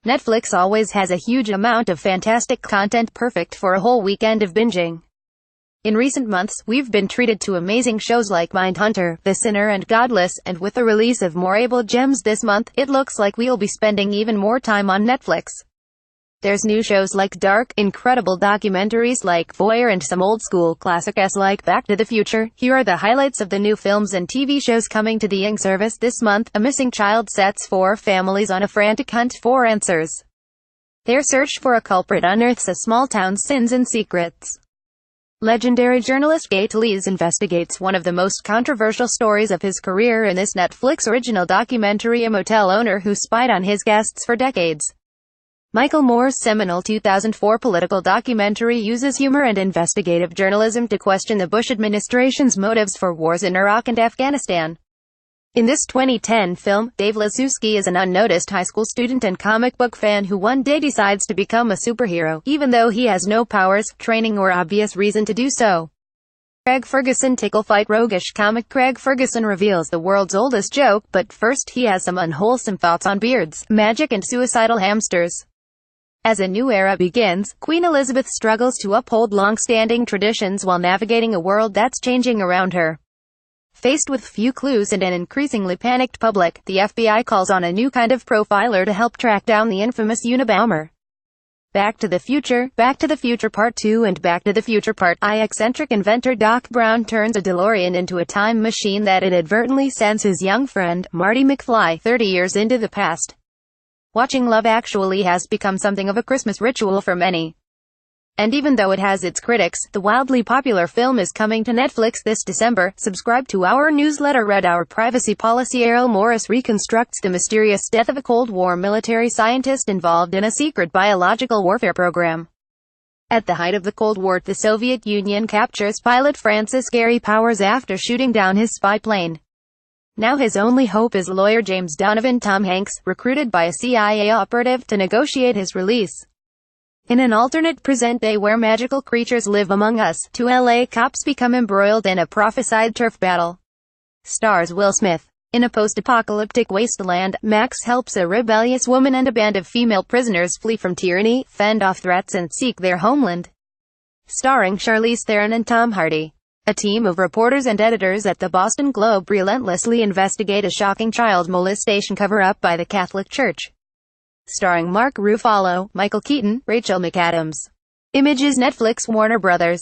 Netflix always has a huge amount of fantastic content perfect for a whole weekend of binging. In recent months, we've been treated to amazing shows like Mindhunter, The Sinner and Godless, and with the release of more able gems this month, it looks like we'll be spending even more time on Netflix. There's new shows like dark, incredible documentaries like Voyeur and some old-school classics like Back to the Future. Here are the highlights of the new films and TV shows coming to the service this month. A missing child sets four families on a frantic hunt for answers. Their search for a culprit unearths a small town's sins and secrets. Legendary journalist Kate Lees investigates one of the most controversial stories of his career in this Netflix original documentary, a motel owner who spied on his guests for decades. Michael Moore's seminal 2004 political documentary uses humor and investigative journalism to question the Bush administration's motives for wars in Iraq and Afghanistan. In this 2010 film, Dave Lasuski is an unnoticed high school student and comic book fan who one day decides to become a superhero, even though he has no powers, training or obvious reason to do so. Craig Ferguson tickle fight roguish comic Craig Ferguson reveals the world's oldest joke, but first he has some unwholesome thoughts on beards, magic and suicidal hamsters. As a new era begins, Queen Elizabeth struggles to uphold long-standing traditions while navigating a world that's changing around her. Faced with few clues and an increasingly panicked public, the FBI calls on a new kind of profiler to help track down the infamous Unabomber. Back to the Future Part 2 and Back to the Future Part I. Eccentric inventor Doc Brown turns a DeLorean into a time machine that inadvertently sends his young friend, Marty McFly, 30 years into the past. Watching Love Actually has become something of a Christmas ritual for many. And even though it has its critics, the wildly popular film is coming to Netflix this December. Subscribe to our newsletter. Read our privacy policy. Errol Morris reconstructs the mysterious death of a Cold War military scientist involved in a secret biological warfare program. At the height of the Cold War, the Soviet Union captures pilot Francis Gary Powers after shooting down his spy plane. Now his only hope is lawyer James Donovan Tom Hanks, recruited by a CIA operative to negotiate his release. In an alternate present day where magical creatures live among us, two LA cops become embroiled in a prophesied turf battle. Stars Will Smith. In a post-apocalyptic wasteland, Max helps a rebellious woman and a band of female prisoners flee from tyranny, fend off threats and seek their homeland. Starring Charlize Theron and Tom Hardy. A team of reporters and editors at the Boston Globe relentlessly investigate a shocking child molestation cover-up by the Catholic Church. Starring Mark Ruffalo, Michael Keaton, Rachel McAdams. Images Netflix Warner Brothers.